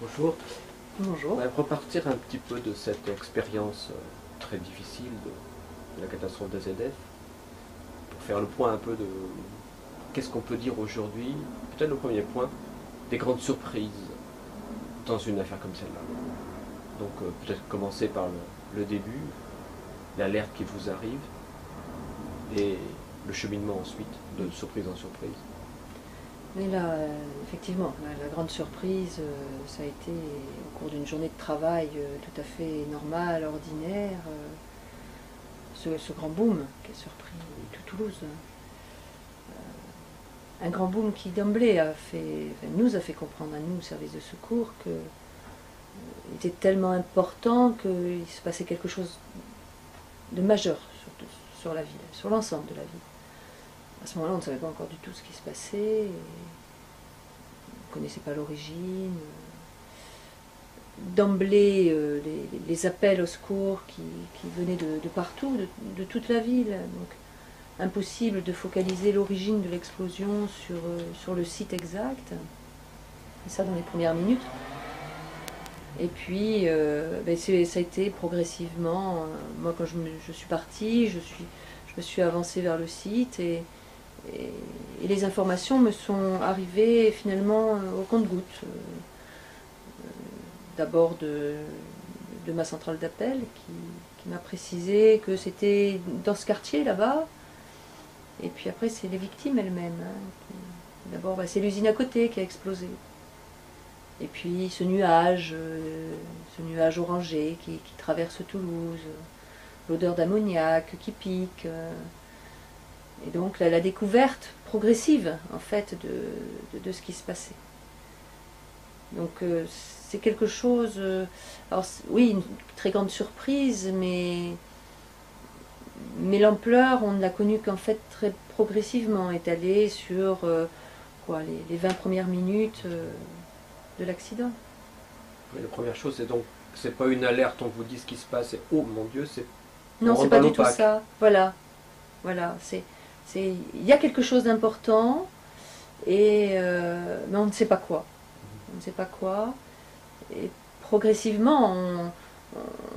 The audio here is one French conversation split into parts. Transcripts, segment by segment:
Bonjour. Bonjour. On va repartir un petit peu de cette expérience très difficile de la catastrophe de ZF pour faire le point un peu de qu'est-ce qu'on peut dire aujourd'hui. Peut-être le premier point, des grandes surprises dans une affaire comme celle-là. Donc peut-être commencer par le début, l'alerte qui vous arrive et le cheminement ensuite de surprise en surprise. Mais là, effectivement, la grande surprise, ça a été au cours d'une journée de travail tout à fait normale, ordinaire, ce grand boom qui a surpris tout Toulouse. Un grand boom qui d'emblée nous a fait comprendre à nous, service de secours, que était tellement important qu'il se passait quelque chose de majeur sur la ville, sur l'ensemble de la ville. À ce moment-là, on ne savait pas encore du tout ce qui se passait, on ne connaissait pas l'origine. D'emblée, les appels au secours qui venaient de partout, de toute la ville. Donc, impossible de focaliser l'origine de l'explosion sur le site exact. Et ça dans les premières minutes. Et puis, ça a été progressivement. Moi, quand je suis partie, je me suis avancée vers le site et les informations me sont arrivées finalement au compte-gouttes. D'abord de ma centrale d'appel qui m'a précisé que c'était dans ce quartier là-bas. Et puis après, c'est les victimes elles-mêmes. D'abord, c'est l'usine à côté qui a explosé. Et puis ce nuage orangé qui traverse Toulouse, l'odeur d'ammoniac qui pique. Et donc la découverte progressive en fait de ce qui se passait. Donc c'est quelque chose, alors oui, une très grande surprise, mais l'ampleur on ne l'a connue qu'en fait très progressivement, étalée sur les 20 premières minutes de l'accident. La première chose, c'est donc, c'est pas une alerte, on vous dit ce qui se passe, c'est oh mon Dieu, c'est. Non, c'est pas du tout ça. Voilà, il y a quelque chose d'important, mais on ne sait pas quoi. On ne sait pas quoi. Et progressivement,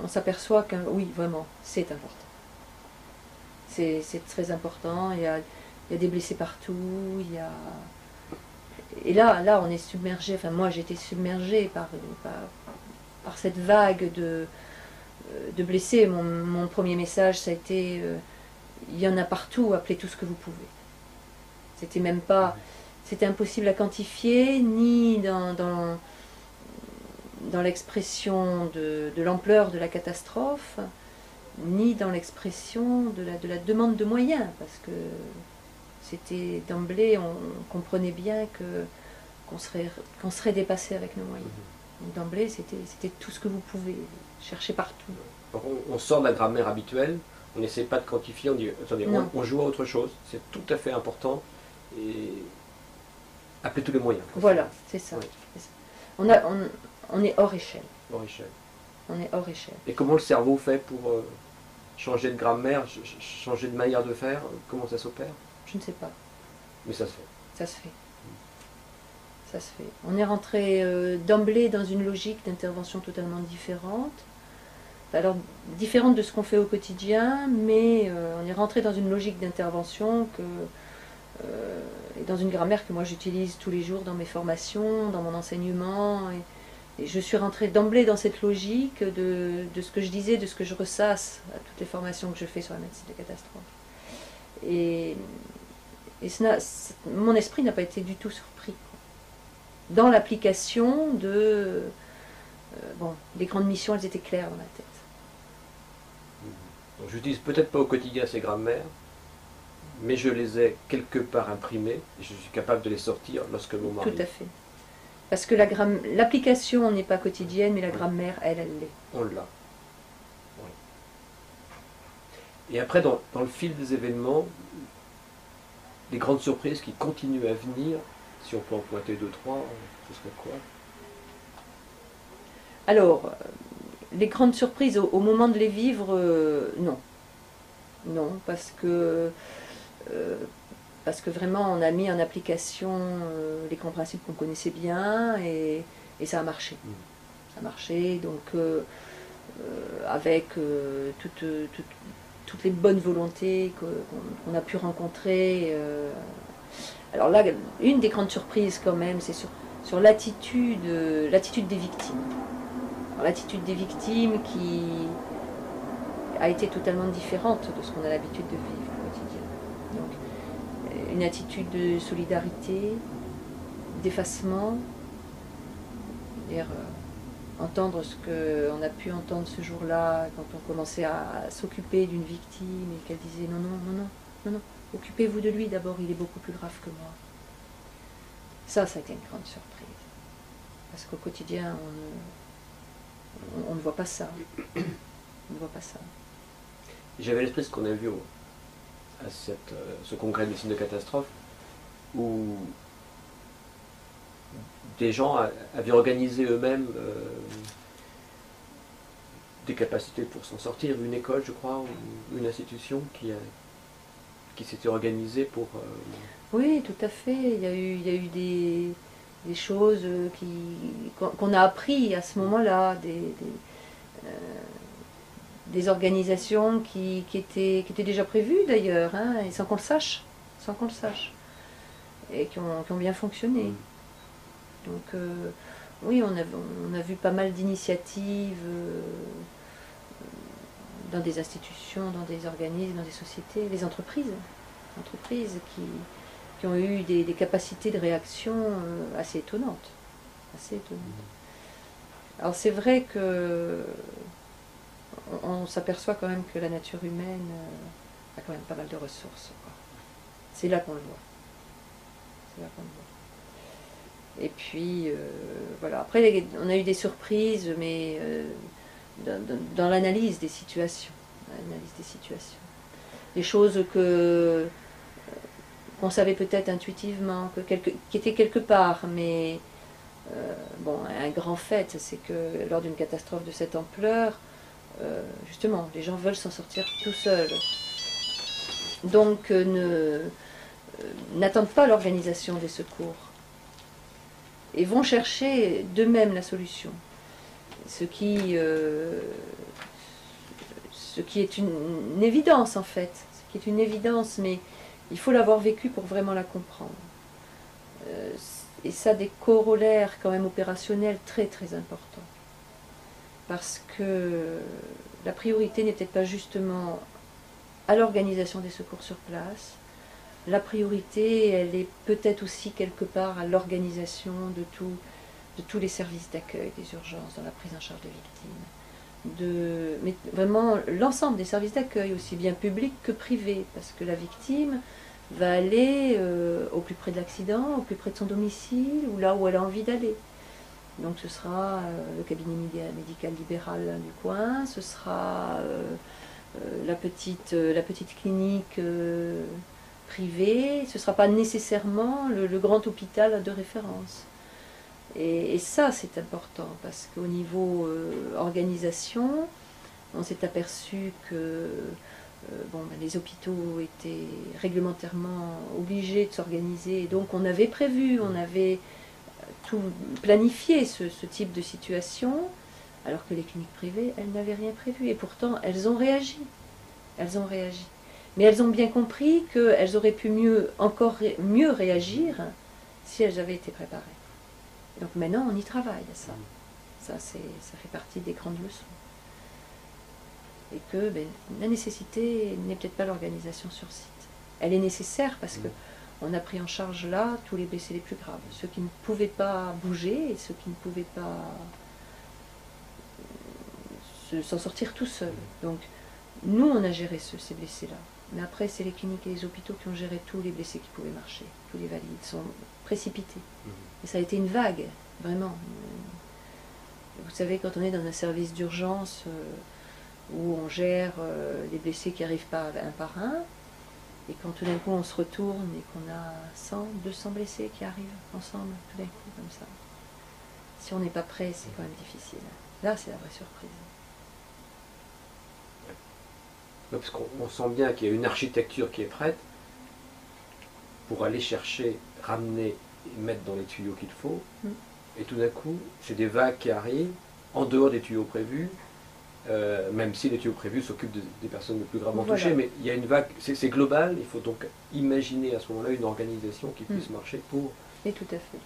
on s'aperçoit que oui, vraiment, c'est important. C'est très important. Il y a des blessés partout. Et là, on est submergé. Enfin, moi, j'ai été submergée par cette vague de blessés. Mon premier message, ça a été il y en a partout, appelez tout ce que vous pouvez. C'était même pas, c'était impossible à quantifier, ni dans l'expression de l'ampleur de la catastrophe, ni dans l'expression de la demande de moyens, parce que c'était d'emblée, on comprenait bien qu'on serait dépassé avec nos moyens. Donc d'emblée, c'était tout ce que vous pouvez, chercher partout. On sort de la grammaire habituelle, on n'essaie pas de quantifier, on dit attendez, on joue à autre chose, c'est tout à fait important, et appelez tous les moyens. Voilà, c'est ça. Oui. On est hors échelle. Hors échelle. On est hors échelle. Et comment le cerveau fait pour changer de grammaire, changer de manière de faire? Comment ça s'opère? Je ne sais pas. Mais ça se fait. Ça se fait. Ça se fait. On est rentré d'emblée dans une logique d'intervention totalement différente. Alors, différente de ce qu'on fait au quotidien, mais on est rentré dans une logique d'intervention et dans une grammaire que moi j'utilise tous les jours dans mes formations, dans mon enseignement. Et je suis rentrée d'emblée dans cette logique de ce que je disais, de ce que je ressasse à toutes les formations que je fais sur la médecine des catastrophes. Et mon esprit n'a pas été du tout surpris. Dans l'application les grandes missions, elles étaient claires dans ma tête. Donc j'utilise peut-être pas au quotidien ces grammaires, mais je les ai quelque part imprimées, et je suis capable de les sortir lorsque le moment arrive. Tout à fait. Parce que l'application n'est pas quotidienne, mais la grammaire, elle l'est. On l'a. Oui. Et après, dans le fil des événements, les grandes surprises qui continuent à venir, si on peut en pointer 2-3, ce serait quoi? Alors, les grandes surprises, au moment de les vivre, non. Non, parce que vraiment, on a mis en application les grands principes qu'on connaissait bien, et Et ça a marché. Ça a marché, donc avec toutes les bonnes volontés qu'on a pu rencontrer. Alors là, une des grandes surprises quand même, c'est sur l'attitude des victimes. L'attitude des victimes qui a été totalement différente de ce qu'on a l'habitude de vivre au quotidien. Donc, une attitude de solidarité, d'effacement, c'est-à-dire entendre ce qu'on a pu entendre ce jour-là quand on commençait à s'occuper d'une victime et qu'elle disait non, non, non, non, non, non, occupez-vous de lui d'abord, il est beaucoup plus grave que moi. Ça a été une grande surprise. Parce qu'au quotidien, on ne voit pas ça. On ne voit pas ça. J'avais l'esprit de ce qu'on a vu à ce congrès de médecine de catastrophe, où des gens avaient organisé eux-mêmes des capacités pour s'en sortir, une école, je crois, ou une institution qui s'était organisée pour... Oui, tout à fait. Il y a eu des choses qu'on a appris à ce moment-là, des organisations qui étaient déjà prévues d'ailleurs, hein, et sans qu'on le sache, et qui ont bien fonctionné. Donc oui, on a vu pas mal d'initiatives dans des institutions, dans des organismes, dans des sociétés, les entreprises qui ont eu des capacités de réaction assez étonnantes. Alors c'est vrai que on s'aperçoit quand même que la nature humaine a quand même pas mal de ressources. C'est là qu'on le voit. Et puis, voilà. Après, on a eu des surprises, mais dans l'analyse des situations. Des choses qu'on savait peut-être intuitivement, qui étaient quelque part, mais bon, un grand fait, c'est que lors d'une catastrophe de cette ampleur, justement, les gens veulent s'en sortir tout seuls. Donc, n'attendent pas l'organisation des secours et vont chercher d'eux-mêmes la solution. Ce qui est une évidence en fait, mais il faut l'avoir vécu pour vraiment la comprendre. Et ça a des corollaires quand même opérationnels très très importants. Parce que la priorité n'est peut-être pas justement à l'organisation des secours sur place. La priorité, elle est peut-être aussi quelque part à l'organisation de tous les services d'accueil des urgences dans la prise en charge des victimes. Mais vraiment l'ensemble des services d'accueil, aussi bien publics que privés, parce que la victime va aller au plus près de l'accident, au plus près de son domicile, ou là où elle a envie d'aller. Donc ce sera le cabinet médical libéral du coin, ce sera la petite clinique privée, ce ne sera pas nécessairement le grand hôpital de référence. Et ça c'est important, parce qu'au niveau organisation, on s'est aperçu que les hôpitaux étaient réglementairement obligés de s'organiser, et donc on avait prévu, on avait tout planifié ce type de situation, alors que les cliniques privées, elles n'avaient rien prévu, et pourtant elles ont réagi. Mais elles ont bien compris qu'elles auraient pu mieux réagir si elles avaient été préparées. Donc maintenant on y travaille à ça. Ça fait partie des grandes leçons. Et que la nécessité n'est peut-être pas l'organisation sur site. Elle est nécessaire parce que on a pris en charge là tous les blessés les plus graves, ceux qui ne pouvaient pas bouger et ceux qui ne pouvaient pas s'en sortir tout seuls. Donc nous on a géré ces blessés-là. Mais après c'est les cliniques et les hôpitaux qui ont géré tous les blessés qui pouvaient marcher, tous les valides, sont précipités. Et ça a été une vague, vraiment. Vous savez, quand on est dans un service d'urgence où on gère les blessés qui n'arrivent pas un par un, et quand tout d'un coup on se retourne et qu'on a 100, 200 blessés qui arrivent ensemble, tout d'un coup comme ça. Si on n'est pas prêt, c'est quand même difficile. Là, c'est la vraie surprise. Ouais, parce qu'on sent bien qu'il y a une architecture qui est prête pour aller chercher, ramener et mettre dans les tuyaux qu'il faut. et tout d'un coup, c'est des vagues qui arrivent en dehors des tuyaux prévus, même si les tuyaux prévus s'occupent des personnes les plus gravement touchées, mais il y a une vague, c'est global, il faut donc imaginer à ce moment-là une organisation qui puisse marcher pour... Et tout à fait.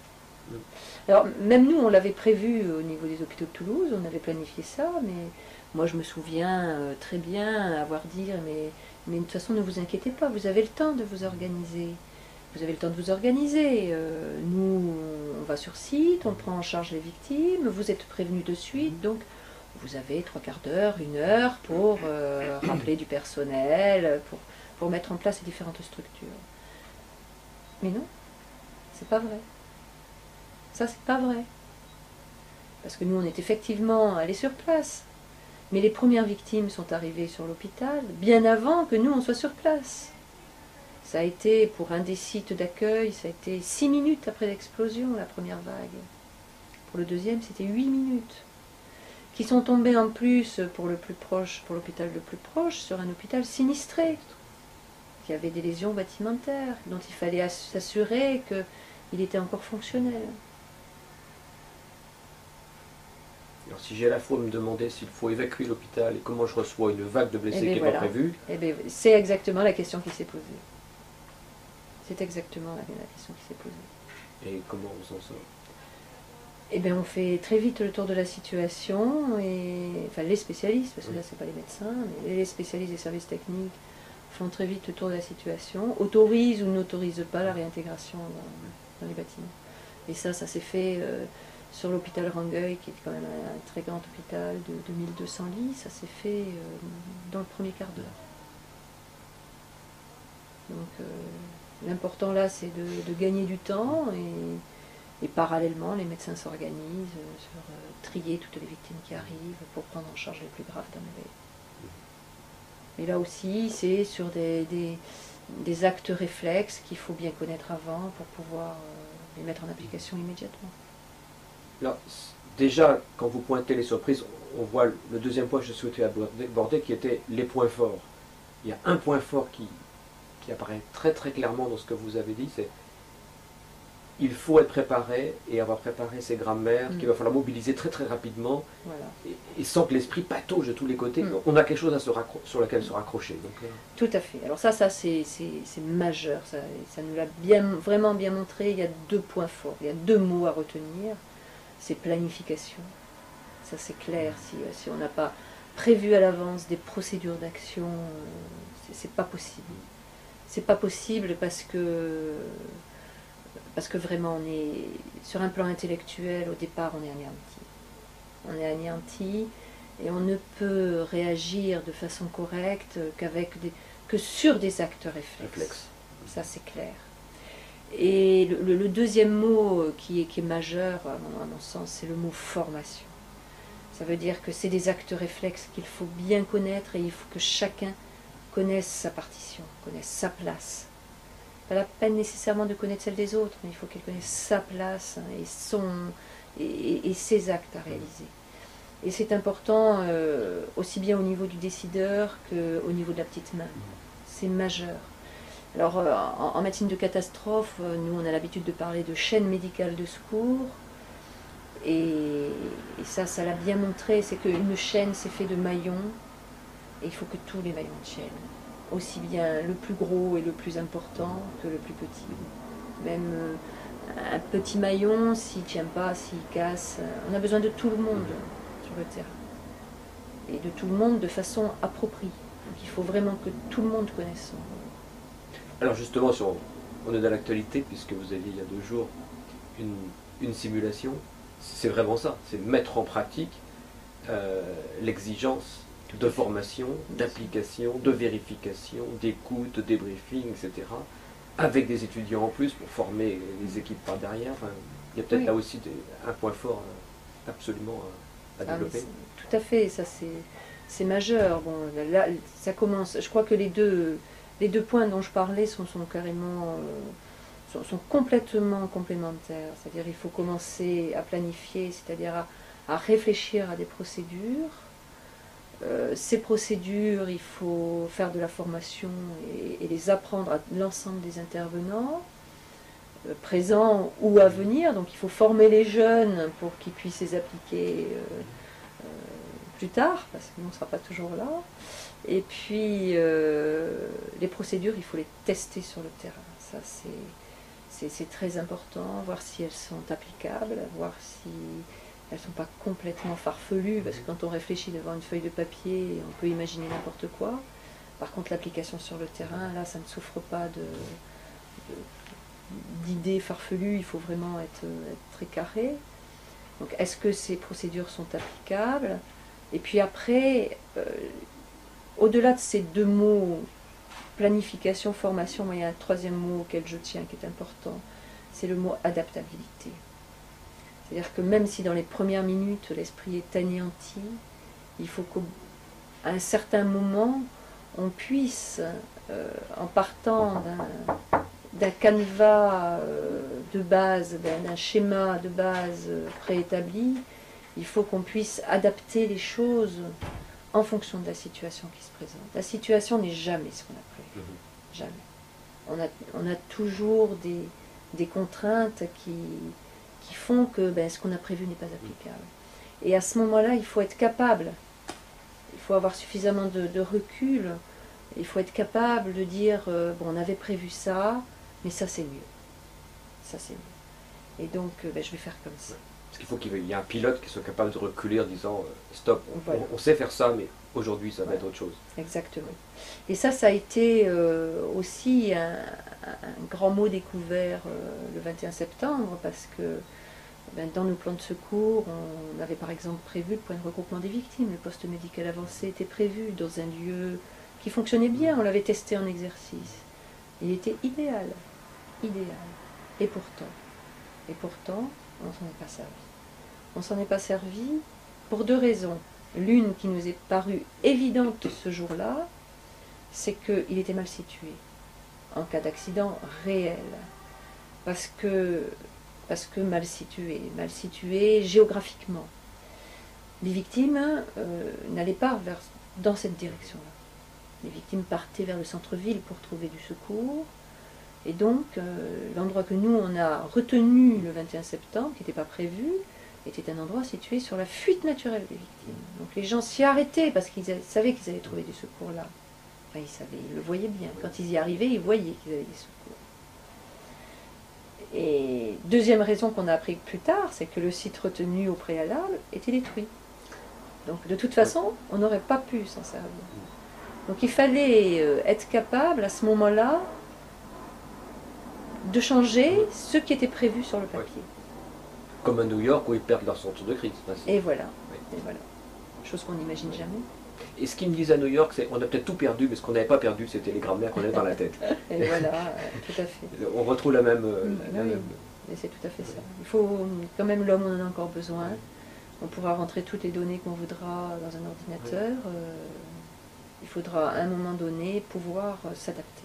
Alors, même nous, on l'avait prévu au niveau des hôpitaux de Toulouse, on avait planifié ça, mais moi, je me souviens très bien avoir dit, mais de toute façon, ne vous inquiétez pas, vous avez le temps de vous organiser. Vous avez le temps de vous organiser. Nous, on va sur site, on prend en charge les victimes, vous êtes prévenus de suite, donc vous avez 3/4 d'heure, 1 heure pour rappeler du personnel, pour mettre en place ces différentes structures. Mais non, c'est pas vrai. Ça, c'est pas vrai. Parce que nous, on est effectivement allés sur place. Mais les premières victimes sont arrivées sur l'hôpital bien avant que nous, on soit sur place. Ça a été, pour un des sites d'accueil, ça a été 6 minutes après l'explosion, la première vague. Pour le deuxième, c'était 8 minutes. Qui sont tombés en plus, pour le plus proche, pour l'hôpital le plus proche, sur un hôpital sinistré, qui avait des lésions bâtimentaires, dont il fallait s'assurer qu'il était encore fonctionnel. Alors si j'ai à la fois me demander s'il faut évacuer l'hôpital et comment je reçois une vague de blessés qui n'est pas prévue... C'est exactement la question qui s'est posée. C'est exactement la question qui s'est posée. Et comment on s'en sort? Eh bien, on fait très vite le tour de la situation, enfin les spécialistes, parce que là, c'est pas les médecins, mais les spécialistes des services techniques font très vite le tour de la situation, autorisent ou n'autorisent pas la réintégration dans les bâtiments. Et ça s'est fait sur l'hôpital Rangueil, qui est quand même un très grand hôpital de 2200 lits, ça s'est fait dans le premier quart d'heure. Donc, l'important là, c'est de gagner du temps et parallèlement, les médecins s'organisent sur trier toutes les victimes qui arrivent pour prendre en charge les plus graves d'un éveil. Et là aussi, c'est sur des actes réflexes qu'il faut bien connaître avant pour pouvoir les mettre en application immédiatement. Alors, déjà, quand vous pointez les surprises, on voit le deuxième point que je souhaitais aborder, qui était les points forts. Il y a un point fort qui apparaît très très clairement dans ce que vous avez dit, c'est il faut être préparé et avoir préparé ses grammaires, qu'il va falloir mobiliser très très rapidement, voilà. et sans que l'esprit patauge de tous les côtés. On a quelque chose sur lequel se raccrocher. Donc, tout à fait. Alors ça c'est majeur, ça nous l'a vraiment bien montré. Il y a 2 points forts, il y a 2 mots à retenir, c'est planification. Ça c'est clair, si on n'a pas prévu à l'avance des procédures d'action, c'est pas possible. C'est pas possible parce que vraiment on est sur un plan intellectuel, au départ on est anéanti. On est anéanti et on ne peut réagir de façon correcte que sur des actes réflexes. Ça c'est clair. Et le deuxième mot qui est majeur à mon sens, c'est le mot formation. Ça veut dire que c'est des actes réflexes qu'il faut bien connaître et il faut que chacun connaisse sa partition, connaisse sa place. Pas la peine nécessairement de connaître celle des autres, mais il faut qu'elle connaisse sa place et ses actes à réaliser. Et c'est important aussi bien au niveau du décideur qu'au niveau de la petite main. C'est majeur. Alors en médecine de catastrophe, nous on a l'habitude de parler de chaîne médicale de secours. Et ça l'a bien montré, c'est qu'une chaîne c'est fait de maillons. Et il faut que tous les maillons tiennent. Aussi bien le plus gros et le plus important que le plus petit. Même un petit maillon, s'il ne tient pas, s'il casse, on a besoin de tout le monde sur le terrain. Et de tout le monde de façon appropriée. Donc il faut vraiment que tout le monde connaisse son rôle. Alors justement, on est dans l'actualité, puisque vous aviez il y a 2 jours une simulation. C'est vraiment ça, c'est mettre en pratique l'exigence de formation, d'application, de vérification, d'écoute, de débriefing, etc. Avec des étudiants en plus pour former les équipes par derrière. Enfin, il y a peut-être là aussi un point fort absolument à développer. Tout à fait, ça c'est majeur. Bon, là, ça commence. Je crois que les deux points dont je parlais sont carrément sont complètement complémentaires. C'est-à-dire il faut commencer à planifier, c'est-à-dire à réfléchir à des procédures. Ces procédures, il faut faire de la formation et les apprendre à l'ensemble des intervenants. présents ou à venir. Donc il faut former les jeunes pour qu'ils puissent les appliquer plus tard, parce que nous, on ne sera pas toujours là. Et puis, les procédures, il faut les tester sur le terrain. Ça, c'est très important, voir si elles sont applicables, voir si elles ne sont pas complètement farfelues, parce que quand on réfléchit devant une feuille de papier, on peut imaginer n'importe quoi. Par contre, l'application sur le terrain, là, ça ne souffre pas d'idées farfelues, il faut vraiment être très carré. Donc, est-ce que ces procédures sont applicables? Et puis après, au-delà de ces deux mots, planification, formation, il y a un troisième mot auquel je tiens qui est important, c'est le mot adaptabilité. C'est-à-dire que même si dans les premières minutes l'esprit est anéanti, il faut qu'à un certain moment, on puisse, en partant d'un canevas de base, d'un schéma de base préétabli, il faut qu'on puisse adapter les choses en fonction de la situation qui se présente. La situation n'est jamais ce qu'on a prévu. Jamais. On a toujours des contraintes qui font que ce qu'on a prévu n'est pas applicable. Et à ce moment-là, il faut être capable, il faut avoir suffisamment de recul, il faut être capable de dire, bon, on avait prévu ça, mais ça c'est mieux. Ça c'est mieux. Et donc, je vais faire comme ça. Parce qu'il faut qu'il y ait un pilote qui soit capable de reculer en disant stop, voilà. on sait faire ça, mais aujourd'hui ça va être autre chose. Exactement. Et ça a été aussi un grand mot découvert le 21 septembre, parce que dans nos plans de secours, on avait par exemple prévu le point de regroupement des victimes. Le poste médical avancé était prévu dans un lieu qui fonctionnait bien, on l'avait testé en exercice. Il était idéal, idéal. Et pourtant, on s'en est pas servi. On s'en est pas servi pour deux raisons. L'une qui nous est parue évidente ce jour-là, c'est qu'il était mal situé en cas d'accident réel. Parce que mal situé géographiquement. Les victimes n'allaient pas dans cette direction-là. Les victimes partaient vers le centre-ville pour trouver du secours. Et donc, l'endroit que nous, on a retenu le 21 septembre, qui n'était pas prévu, était un endroit situé sur la fuite naturelle des victimes. Donc les gens s'y arrêtaient parce qu'ils savaient qu'ils allaient trouver du secours là. Enfin, ils le voyaient bien. Quand ils y arrivaient, ils voyaient qu'ils avaient des secours. Et deuxième raison qu'on a appris plus tard, c'est que le site retenu au préalable était détruit. Donc de toute façon, on n'aurait pas pu s'en servir. Donc il fallait être capable à ce moment-là de changer ce qui était prévu sur le papier. Comme à New York où ils perdent leur centre de crise. Et voilà. Et voilà. Chose qu'on n'imagine jamais. Et ce qu'ils me disent à New York, c'est qu'on a peut-être tout perdu, mais ce qu'on n'avait pas perdu, c'était les grammaires qu'on avait dans la tête. Et voilà, tout à fait. On retrouve la même... Et c'est tout à fait ça. Il faut, quand même, l'homme, on en a encore besoin. On pourra rentrer toutes les données qu'on voudra dans un ordinateur. Il faudra, à un moment donné, pouvoir s'adapter.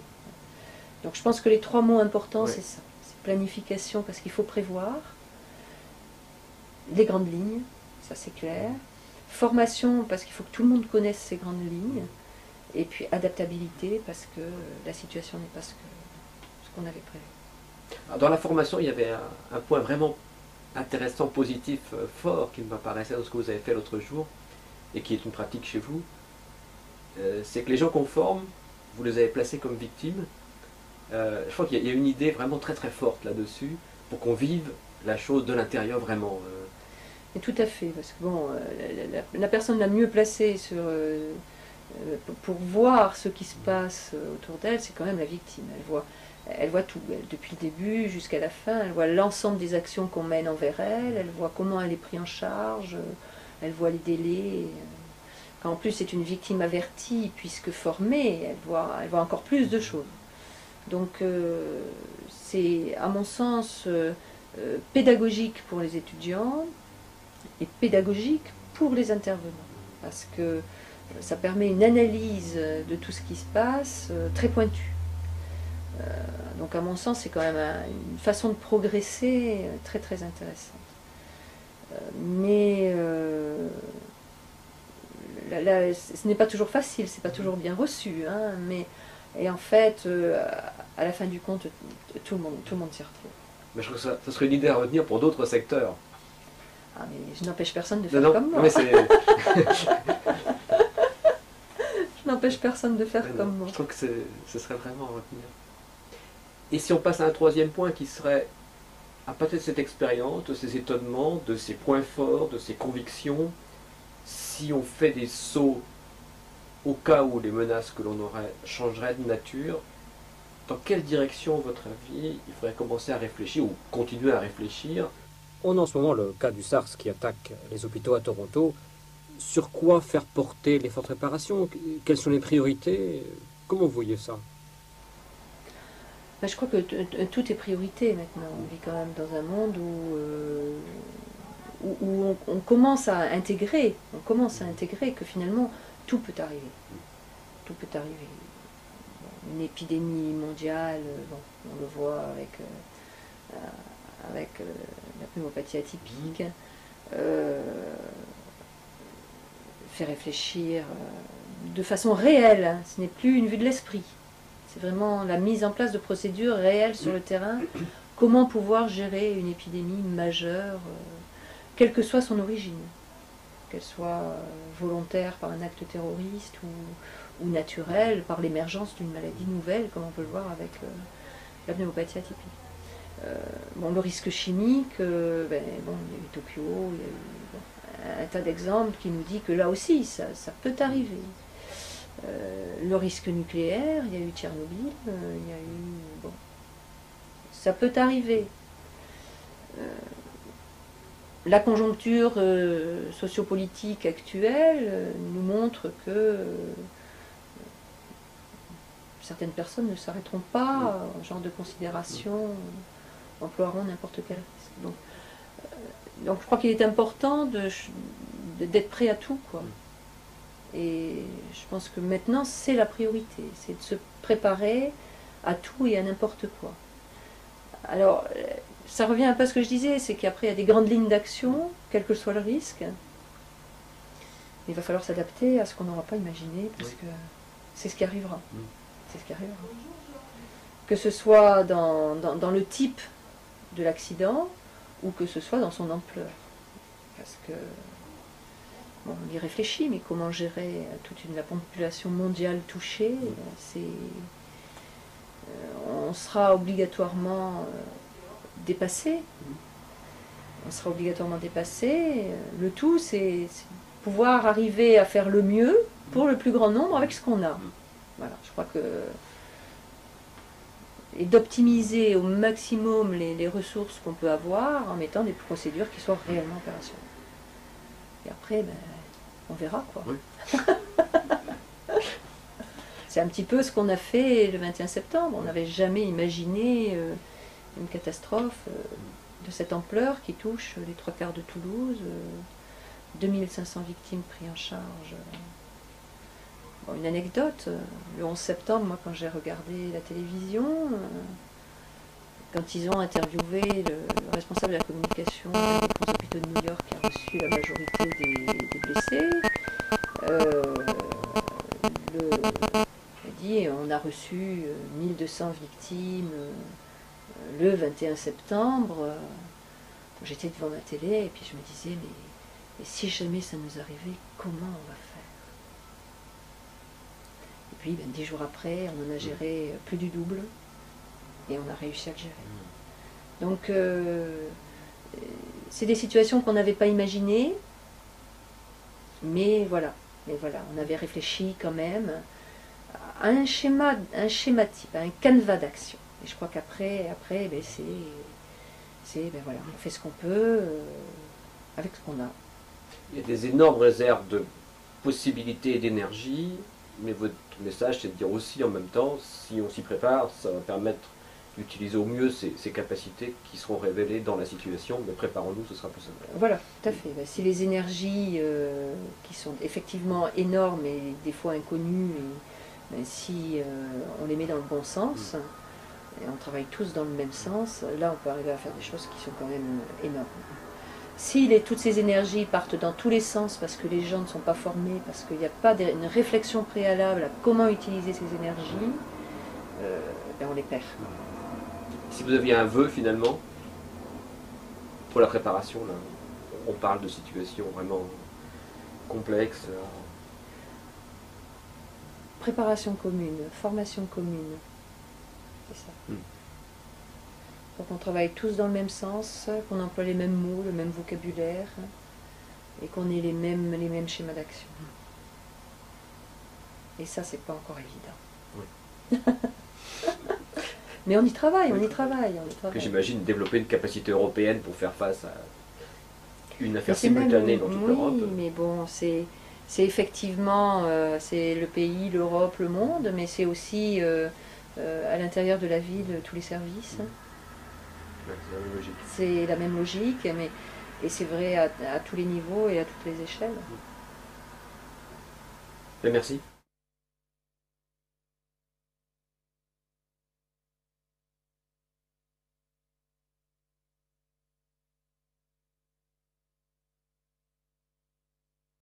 Donc je pense que les trois mots importants, c'est ça. C'est planification, parce qu'il faut prévoir. Les grandes lignes, ça c'est clair. Formation, parce qu'il faut que tout le monde connaisse ces grandes lignes. Et puis adaptabilité, parce que la situation n'est pas ce qu'on avait prévu. Alors, dans la formation, il y avait un point vraiment intéressant, positif, fort, qui m'apparaissait dans ce que vous avez fait l'autre jour, et qui est une pratique chez vous. C'est que les gens qu'on forme, vous les avez placés comme victimes. Je crois qu'il y a une idée vraiment très très forte là-dessus, pour qu'on vive la chose de l'intérieur vraiment. Et tout à fait, parce que bon, la personne la mieux placée pour voir ce qui se passe autour d'elle, c'est quand même la victime. Elle voit tout, depuis le début jusqu'à la fin, elle voit l'ensemble des actions qu'on mène envers elle, elle voit comment elle est prise en charge, elle voit les délais. Quand en plus c'est une victime avertie, puisque formée, elle voit encore plus de choses. Donc c'est, à mon sens, pédagogique pour les étudiants et pédagogique pour les intervenants, parce que ça permet une analyse de tout ce qui se passe très pointue. Donc à mon sens, c'est quand même une façon de progresser très très intéressante. Mais ce n'est pas toujours facile, c'est pas toujours bien reçu, hein, et en fait, à la fin du compte, tout le monde s'y retrouve. Mais je trouve que ça serait une idée à retenir pour d'autres secteurs. Ah, mais je n'empêche personne de faire Non, comme moi. mais c'est... Je n'empêche personne de faire non, comme moi. je trouve que ce serait vraiment à retenir. Et si on passe à un troisième point qui serait, à partir de cette expérience, de ces étonnements, de ces points forts, de ces convictions, si on fait des sauts au cas où les menaces que l'on aurait changeraient de nature, dans quelle direction, à votre avis, il faudrait commencer à réfléchir ou continuer à réfléchir? On a en ce moment le cas du SARS qui attaque les hôpitaux à Toronto. Sur quoi faire porter l'effort de réparation? Quelles sont les priorités? Comment vous voyez ça? Ben, je crois que tout est priorité maintenant. On vit quand même dans un monde où on commence à intégrer, que finalement tout peut arriver. Tout peut arriver. Bon, une épidémie mondiale, bon, on le voit avec la pneumopathie atypique, fait réfléchir de façon réelle, hein. Ce n'est plus une vue de l'esprit. C'est vraiment la mise en place de procédures réelles sur le terrain. Comment pouvoir gérer une épidémie majeure, quelle que soit son origine, qu'elle soit volontaire par un acte terroriste ou naturelle par l'émergence d'une maladie nouvelle, comme on peut le voir avec la pneumopathie atypique. Bon, le risque chimique, bon, il y a eu Tokyo, il y a eu un tas d'exemples qui nous dit que là aussi, ça peut arriver. Le risque nucléaire, il y a eu Tchernobyl, il y a eu... Bon, ça peut arriver. La conjoncture sociopolitique actuelle nous montre que certaines personnes ne s'arrêteront pas en genre de considération, emploieront n'importe quel risque. Donc je crois qu'il est important d'être prêt à tout, quoi. Et je pense que maintenant, c'est la priorité, c'est de se préparer à tout et à n'importe quoi. Alors, ça revient un peu à ce que je disais, c'est qu'après, il y a des grandes lignes d'action, quel que soit le risque. Il va falloir s'adapter à ce qu'on n'aura pas imaginé, parce que c'est ce qui arrivera. C'est ce qui arrivera. Que ce soit dans le type de l'accident, ou que ce soit dans son ampleur. Parce que... Bon, on y réfléchit, mais comment gérer la population mondiale touchée, on sera obligatoirement dépassé. On sera obligatoirement dépassé. Le tout, c'est pouvoir arriver à faire le mieux pour le plus grand nombre avec ce qu'on a. Voilà, je crois que... Et d'optimiser au maximum les ressources qu'on peut avoir en mettant des procédures qui soient réellement opérationnelles. Et après, ben, on verra, quoi. Oui. C'est un petit peu ce qu'on a fait le 21 septembre. On n'avait jamais imaginé une catastrophe de cette ampleur qui touche les 3/4 de Toulouse, 2500 victimes prises en charge. Bon, une anecdote, le 11 septembre, moi, quand j'ai regardé la télévision, quand ils ont interviewé le responsable de la communication des hôpitaux de New York qui a reçu la majorité des blessés, il a dit on a reçu 1200 victimes le 21 septembre. J'étais devant ma télé et puis je me disais mais si jamais ça nous arrivait, comment on va faire? Et puis 10 jours après, on en a géré plus du double. Et on a réussi à le gérer. Donc, c'est des situations qu'on n'avait pas imaginées, mais voilà, on avait réfléchi quand même à un schématype, à un canevas d'action. Et je crois qu'après, ben voilà, on fait ce qu'on peut avec ce qu'on a. Il y a des énormes réserves de possibilités et d'énergie, mais votre message, c'est de dire aussi en même temps, si on s'y prépare, ça va permettre d'utiliser au mieux ces capacités qui seront révélées dans la situation, mais préparons-nous, ce sera plus simple. Voilà, tout à fait. Ben, si les énergies qui sont effectivement énormes et des fois inconnues, ben, si on les met dans le bon sens, et on travaille tous dans le même sens, là on peut arriver à faire des choses qui sont quand même énormes. Si toutes ces énergies partent dans tous les sens parce que les gens ne sont pas formés, parce qu'il n'y a pas une réflexion préalable à comment utiliser ces énergies, ben on les perd. Si vous aviez un vœu finalement, pour la préparation, là, on parle de situations vraiment complexes. Préparation commune, formation commune. C'est ça. Pour qu'on travaille tous dans le même sens, qu'on emploie les mêmes mots, le même vocabulaire, et qu'on ait les mêmes schémas d'action. Et ça, c'est pas encore évident. Oui. Mais on y travaille, on y travaille. Que j'imagine développer une capacité européenne pour faire face à une affaire Mais c'est même- simultanée dans toute l'Europe. Oui, mais bon, c'est effectivement, c'est le pays, l'Europe, le monde, mais c'est aussi à l'intérieur de la ville, tous les services. Ouais, c'est la même logique. C'est la même logique, et c'est vrai à tous les niveaux et à toutes les échelles. Ben, merci.